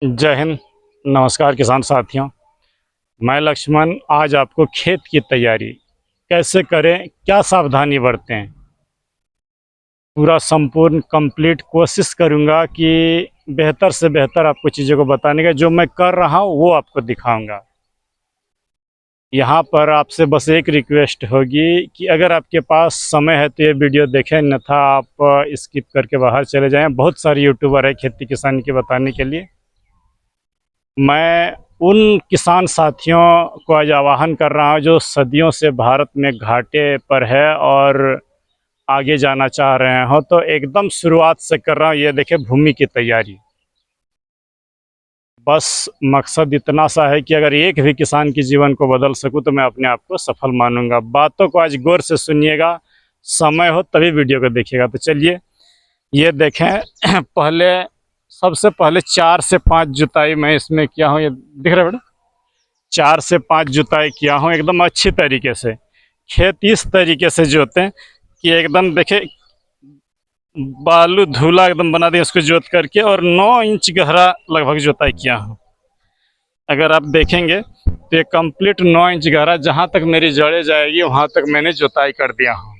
जय हिंद। नमस्कार किसान साथियों। मैं लक्ष्मण आज आपको खेत की तैयारी कैसे करें, क्या सावधानी बरतें, पूरा संपूर्ण कंप्लीट कोशिश करूंगा कि बेहतर से बेहतर आपको चीज़ों को बताने का जो मैं कर रहा हूं वो आपको दिखाऊंगा। यहाँ पर आपसे बस एक रिक्वेस्ट होगी कि अगर आपके पास समय है तो ये वीडियो देखें, अन्यथा आप स्किप करके बाहर चले जाएं। बहुत सारे यूट्यूबर है खेती किसानी के बताने के लिए। मैं उन किसान साथियों को आज आह्वान कर रहा हूँ जो सदियों से भारत में घाटे पर है और आगे जाना चाह रहे हो, तो एकदम शुरुआत से कर रहा हूँ। ये देखिए भूमि की तैयारी। बस मकसद इतना सा है कि अगर एक भी किसान के जीवन को बदल सकूं तो मैं अपने आप को सफल मानूंगा। बातों को आज गौर से सुनिएगा, समय हो तभी वीडियो को देखिएगा। तो चलिए ये देखें। पहले सबसे पहले 4 से 5 जुताई मैं इसमें किया हूँ। ये दिख रहा है बेटा, 4 से 5 जुताई किया हूँ एकदम अच्छी तरीके से। खेत इस तरीके से जोतें कि एकदम देखे बालू धूला एकदम बना दें इसको जोत करके, और 9 इंच गहरा लगभग जुताई किया हूँ। अगर आप देखेंगे तो ये कंप्लीट 9 इंच गहरा, जहाँ तक मेरी जड़ें जाएगी वहाँ तक मैंने जुताई कर दिया हूँ।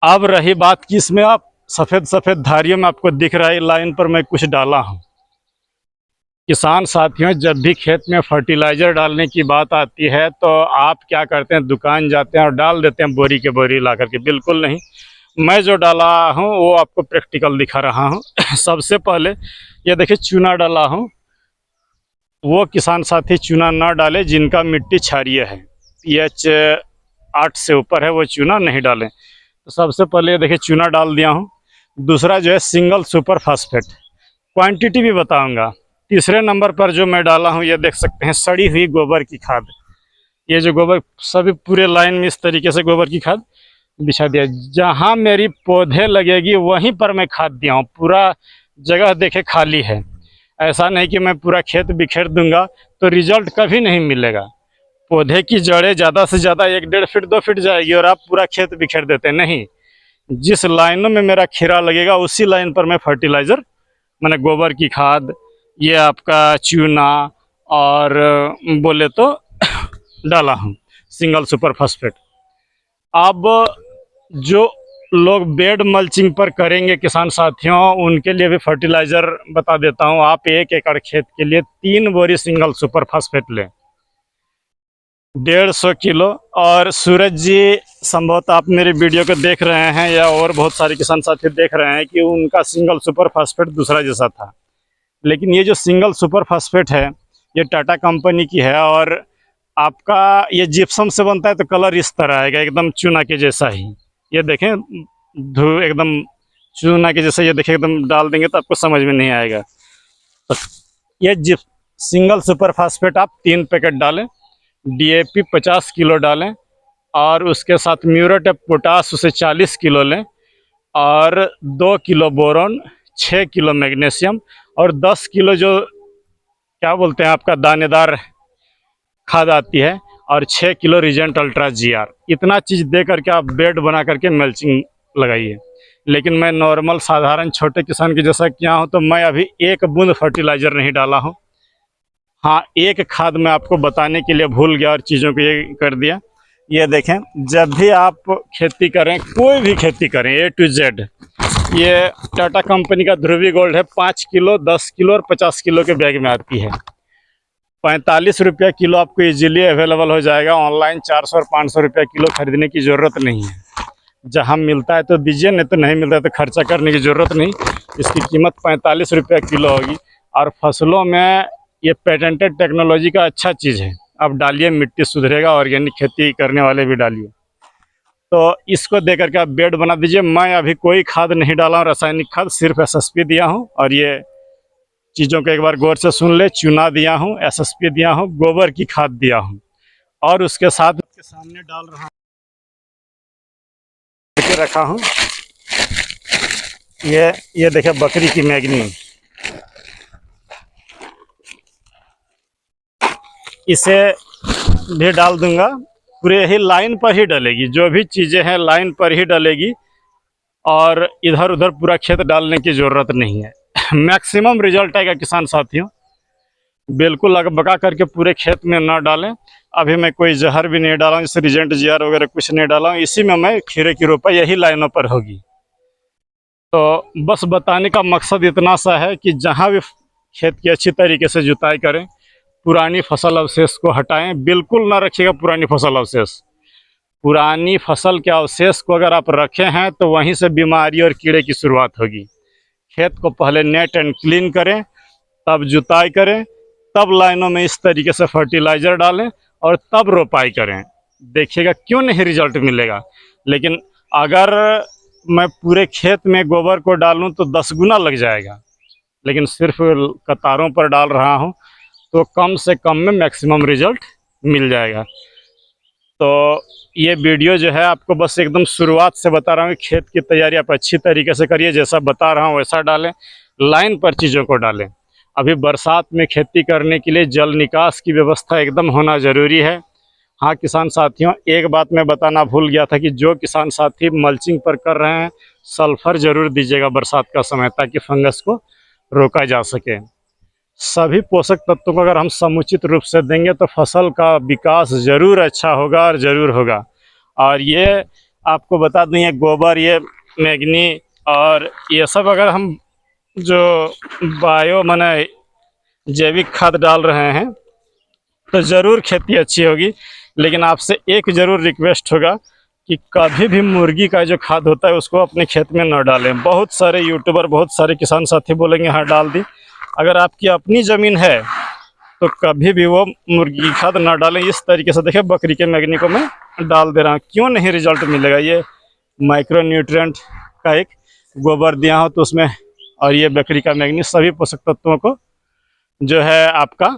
अब रही बात कि इसमें आप सफ़ेद सफ़ेद धारियों में आपको दिख रहा है लाइन पर मैं कुछ डाला हूँ। किसान साथियों, जब भी खेत में फर्टिलाइज़र डालने की बात आती है तो आप क्या करते हैं, दुकान जाते हैं और डाल देते हैं बोरी के बोरी ला करके। बिल्कुल नहीं, मैं जो डाला हूँ वो आपको प्रैक्टिकल दिखा रहा हूँ। सबसे पहले ये देखिए चूना डाला हूँ। वो किसान साथी चूना ना डाले जिनका मिट्टी क्षारीय है, पीएच 8 से ऊपर है, वो चूना नहीं डालें। तो सबसे पहले ये देखिए चूना डाल दिया हूँ। दूसरा जो है सिंगल सुपर फास्फेट, क्वांटिटी भी बताऊंगा। तीसरे नंबर पर जो मैं डाला हूँ ये देख सकते हैं, सड़ी हुई गोबर की खाद। ये जो गोबर सभी पूरे लाइन में इस तरीके से गोबर की खाद बिछा दिया। जहाँ मेरी पौधे लगेगी वहीं पर मैं खाद दिया हूँ। पूरा जगह देखे खाली है, ऐसा नहीं कि मैं पूरा खेत बिखेर दूंगा तो रिजल्ट कभी नहीं मिलेगा। पौधे की जड़ें ज़्यादा से ज़्यादा 1-1.5 फीट 2 फीट जाएगी और आप पूरा खेत बिखेर देते हैं। नहीं, जिस लाइनों में मेरा खीरा लगेगा उसी लाइन पर मैं फर्टिलाइज़र, मैंने गोबर की खाद, ये आपका चूना और बोले तो डाला हूँ सिंगल सुपर फास्फेट। अब जो लोग बेड मल्चिंग पर करेंगे किसान साथियों, उनके लिए भी फर्टिलाइज़र बता देता हूँ। आप 1 एकड़ खेत के लिए 3 बोरी सिंगल सुपर फास्फेट लें, 150 किलो। और सूरज जी, संभवतः आप मेरे वीडियो को देख रहे हैं या और बहुत सारे किसान साथी देख रहे हैं कि उनका सिंगल सुपर फास्फेट दूसरा जैसा था, लेकिन ये जो सिंगल सुपर फास्फेट है ये टाटा कंपनी की है। और आपका ये जिप्सम से बनता है तो कलर इस तरह आएगा, एकदम चूना के जैसा ही। ये देखें धू एकदम चूना के जैसा, ये देखें एकदम डाल देंगे तो आपको समझ में नहीं आएगा। तो ये जिप सिंगल सुपर फास्फेट आप 3 पैकेट डालें, डीएपी 50 किलो डालें, और उसके साथ म्यूरेट ऑफ पोटास उसे 40 किलो लें, और 2 किलो बोरॉन, 6 किलो मैग्नीशियम, और 10 किलो जो क्या बोलते हैं आपका दानेदार खाद आती है, और 6 किलो रिजेंट अल्ट्रा जीआर। इतना चीज़ दे करके आप बेड बना करके मल्चिंग लगाइए। लेकिन मैं नॉर्मल साधारण छोटे किसान की जैसा किया हूँ, तो मैं अभी 1 बूंद फर्टिलाइज़र नहीं डाला हूँ। हाँ, एक खाद मैं आपको बताने के लिए भूल गया और चीज़ों को ये कर दिया। ये देखें, जब भी आप खेती करें, कोई भी खेती करें A to Z, ये टाटा कंपनी का ध्रुवी गोल्ड है। 5 किलो, 10 किलो और 50 किलो के बैग में आती है। 45 रुपया किलो आपको इजीली अवेलेबल हो जाएगा। ऑनलाइन 400 और 500 रुपया किलो खरीदने की ज़रूरत नहीं है। जहाँ मिलता है तो दीजिए, नहीं तो नहीं मिलता है तो खर्चा करने की ज़रूरत नहीं। इसकी कीमत 45 रुपया किलो होगी। और फसलों में ये पेटेंटेड टेक्नोलॉजी का अच्छा चीज़ है। आप डालिए, मिट्टी सुधरेगा। ऑर्गेनिक खेती करने वाले भी डालिए। तो इसको दे करके आप बेड बना दीजिए। मैं अभी कोई खाद नहीं डाला हूँ, रासायनिक खाद, सिर्फ एसएसपी दिया हूँ। और ये चीज़ों को एक बार गौर से सुन ले, चूना दिया हूँ, एसएसपी दिया हूँ, गोबर की खाद दिया हूँ, और उसके साथ उसके सामने डाल रहा रखा हूँ ये देखिए बकरी की मैगनी, इसे भी डाल दूंगा। पूरे ही लाइन पर ही डलेगी, जो भी चीज़ें हैं लाइन पर ही डलेगी, और इधर उधर पूरा खेत डालने की ज़रूरत नहीं है। मैक्सिमम रिजल्ट आएगा किसान साथियों। बिल्कुल अगबका करके पूरे खेत में ना डालें। अभी मैं कोई जहर भी नहीं डाला हूँ, जैसे रिजेंट जहर वगैरह कुछ नहीं डाला हूँ। इसी में मैं खीरे की रोपाई यही लाइनों पर होगी। तो बस बताने का मकसद इतना सा है कि जहाँ भी खेत की अच्छी तरीके से जुताई करें, पुरानी फसल अवशेष को हटाएं। बिल्कुल ना रखिएगा पुरानी फसल अवशेष। पुरानी फसल के अवशेष को अगर आप रखे हैं तो वहीं से बीमारी और कीड़े की शुरुआत होगी। खेत को पहले नेट एंड क्लीन करें, तब जुताई करें, तब लाइनों में इस तरीके से फर्टिलाइज़र डालें और तब रोपाई करें। देखिएगा क्यों नहीं रिजल्ट मिलेगा। लेकिन अगर मैं पूरे खेत में गोबर को डालूं तो 10 गुना लग जाएगा, लेकिन सिर्फ कतारों पर डाल रहा हूं तो कम से कम में मैक्सिमम रिजल्ट मिल जाएगा। तो ये वीडियो जो है आपको बस एकदम शुरुआत से बता रहा हूँ, खेत की तैयारी आप अच्छी तरीके से करिए, जैसा बता रहा हूँ वैसा डालें, लाइन पर चीज़ों को डालें। अभी बरसात में खेती करने के लिए जल निकास की व्यवस्था एकदम होना ज़रूरी है। हाँ किसान साथियों, एक बात मैं बताना भूल गया था कि जो किसान साथी मल्चिंग पर कर रहे हैं, सल्फ़र ज़रूर दीजिएगा बरसात का समय, ताकि फंगस को रोका जा सके। सभी पोषक तत्वों को अगर हम समुचित रूप से देंगे तो फसल का विकास ज़रूर अच्छा होगा और ज़रूर होगा। और ये आपको बता दें, ये गोबर, ये मैग्नी और ये सब अगर हम जो बायो माने जैविक खाद डाल रहे हैं तो ज़रूर खेती अच्छी होगी। लेकिन आपसे एक ज़रूर रिक्वेस्ट होगा कि कभी भी मुर्गी का जो खाद होता है उसको अपने खेत में न डालें। बहुत सारे यूट्यूबर, बहुत सारे किसान साथी बोलेंगे हाँ डाल दी। अगर आपकी अपनी ज़मीन है तो कभी भी वो मुर्गी की खाद ना डालें। इस तरीके से देखिए, बकरी के मैग्नी को मैं डाल दे रहा हूँ, क्यों नहीं रिजल्ट मिलेगा। ये माइक्रो न्यूट्रिएंट का एक गोबर दिया हो तो उसमें, और ये बकरी का मैग्नी, सभी पोषक तत्वों को जो है आपका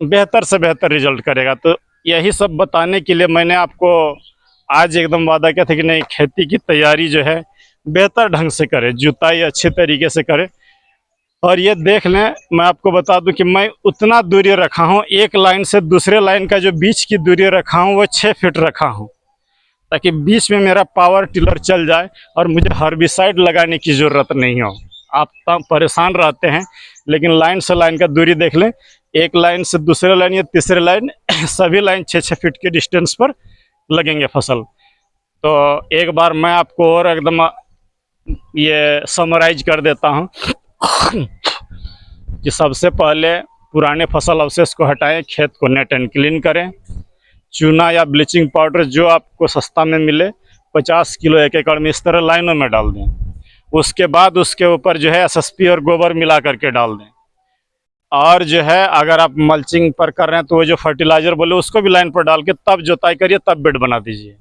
बेहतर से बेहतर रिजल्ट करेगा। तो यही सब बताने के लिए मैंने आपको आज एकदम वादा किया था कि नहीं, खेती की तैयारी जो है बेहतर ढंग से करें, जुताई अच्छे तरीके से करें। और ये देख लें, मैं आपको बता दूं कि मैं उतना दूरी रखा हूँ, एक लाइन से दूसरे लाइन का जो बीच की दूरी रखा हूँ वो 6 फीट रखा हूँ, ताकि बीच में मेरा पावर टिलर चल जाए और मुझे हर्बिसाइड लगाने की ज़रूरत नहीं हो। आप तब परेशान रहते हैं, लेकिन लाइन से लाइन का दूरी देख लें, एक लाइन से दूसरे लाइन या तीसरे लाइन सभी लाइन 6-6 फीट के डिस्टेंस पर लगेंगे फसल। तो एक बार मैं आपको और एकदम ये समराइज कर देता हूँ कि सबसे पहले पुराने फसल अवशेष को हटाएं, खेत को नेट एंड क्लीन करें, चूना या ब्लीचिंग पाउडर जो आपको सस्ता में मिले 50 किलो एक एकड़ में इस तरह लाइनों में डाल दें। उसके बाद उसके ऊपर जो है एसएसपी और गोबर मिला करके डाल दें। और जो है अगर आप मल्चिंग पर कर रहे हैं तो वो जो फर्टिलाइज़र बोले उसको भी लाइन पर डाल के तब जुताई करिए, तब बेड बना दीजिए।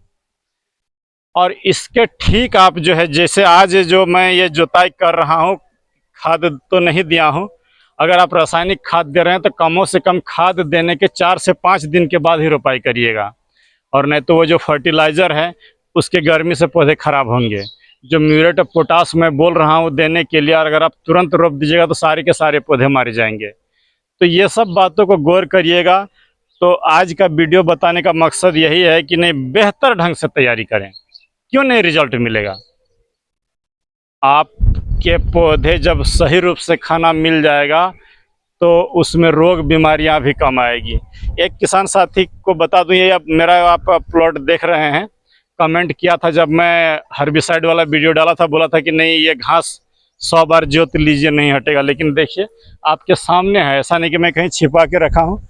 और इसके ठीक आप जो है, जैसे आज जो मैं ये जुताई कर रहा हूँ, खाद तो नहीं दिया हूँ, अगर आप रासायनिक खाद दे रहे हैं तो कमों से कम खाद देने के 4 से 5 दिन के बाद ही रोपाई करिएगा। और नहीं तो वो जो फर्टिलाइज़र है उसके गर्मी से पौधे ख़राब होंगे। जो म्यूरेट ऑफ पोटास मैं बोल रहा हूँ देने के लिए, अगर आप तुरंत रोप दीजिएगा तो सारे के सारे पौधे मारे जाएंगे। तो ये सब बातों को गौर करिएगा। तो आज का वीडियो बताने का मकसद यही है कि नहीं, बेहतर ढंग से तैयारी करें, क्यों नहीं रिजल्ट मिलेगा। आपके पौधे जब सही रूप से खाना मिल जाएगा तो उसमें रोग बीमारियां भी कम आएगी। एक किसान साथी को बता दूं, ये अब मेरा आप प्लॉट देख रहे हैं, कमेंट किया था जब मैं हर्बिसाइड वाला वीडियो डाला था, बोला था कि नहीं ये घास 100 बार जोत लीजिए नहीं हटेगा। लेकिन देखिए आपके सामने है, ऐसा नहीं कि मैं कहीं छिपा के रखा हूँ।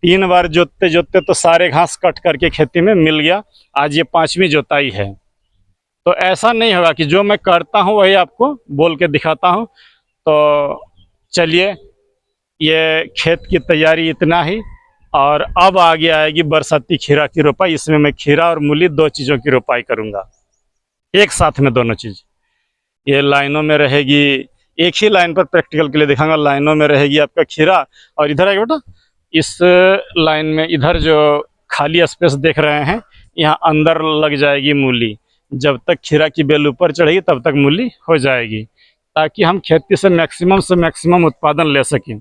3 बार जोतते जोतते तो सारे घास कट करके खेती में मिल गया। आज ये 5वीं जोताई है। तो ऐसा नहीं होगा कि जो मैं करता हूँ वही आपको बोल के दिखाता हूँ। तो चलिए, ये खेत की तैयारी इतना ही, और अब आगे आएगी बरसाती खीरा की रोपाई। इसमें मैं खीरा और मूली 2 चीज़ों की रोपाई करूँगा एक साथ में, दोनों चीज़। ये लाइनों में रहेगी, एक ही लाइन पर प्रैक्टिकल के लिए दिखाऊंगा। लाइनों में रहेगी आपका खीरा, और इधर आएगा बेटा, इस लाइन में इधर जो खाली स्पेस देख रहे हैं यहाँ अंदर लग जाएगी मूली। जब तक खीरा की बेल ऊपर चढ़ेगी तब तक मूली हो जाएगी, ताकि हम खेती से मैक्सिमम उत्पादन ले सकें।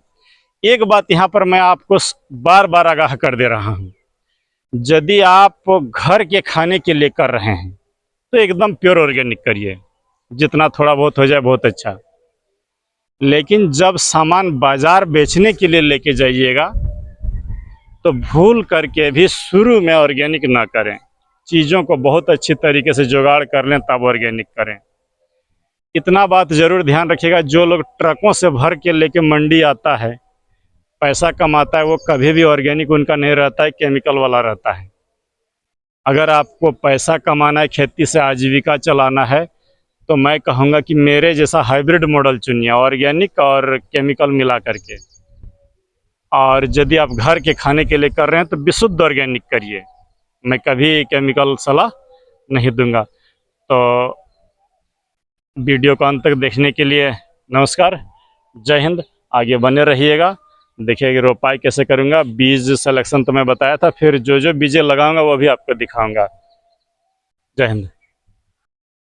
एक बात यहाँ पर मैं आपको बार बार आगाह कर दे रहा हूँ, यदि आप घर के खाने के लिए कर रहे हैं तो एकदम प्योर ऑर्गेनिक करिए, जितना थोड़ा बहुत हो जाए बहुत अच्छा। लेकिन जब सामान बाजार बेचने के लिए लेके जाइएगा तो भूल करके भी शुरू में ऑर्गेनिक ना करें। चीज़ों को बहुत अच्छी तरीके से जुगाड़ कर लें तब ऑर्गेनिक करें। इतना बात ज़रूर ध्यान रखिएगा, जो लोग ट्रकों से भर के लेके मंडी आता है, पैसा कमाता है, वो कभी भी ऑर्गेनिक उनका नहीं रहता है, केमिकल वाला रहता है। अगर आपको पैसा कमाना है, खेती से आजीविका चलाना है, तो मैं कहूँगा कि मेरे जैसा हाइब्रिड मॉडल चुनिए, ऑर्गेनिक और केमिकल मिला करके। और यदि आप घर के खाने के लिए कर रहे हैं तो विशुद्ध ऑर्गेनिक करिए, मैं कभी केमिकल सलाह नहीं दूंगा। तो वीडियो को अंत तक देखने के लिए नमस्कार, जय हिंद। आगे बने रहिएगा, देखिए कि रोपाई कैसे करूँगा, बीज सिलेक्शन तो मैं बताया था, फिर जो जो बीजें लगाऊंगा वो भी आपको दिखाऊंगा। जय हिंद।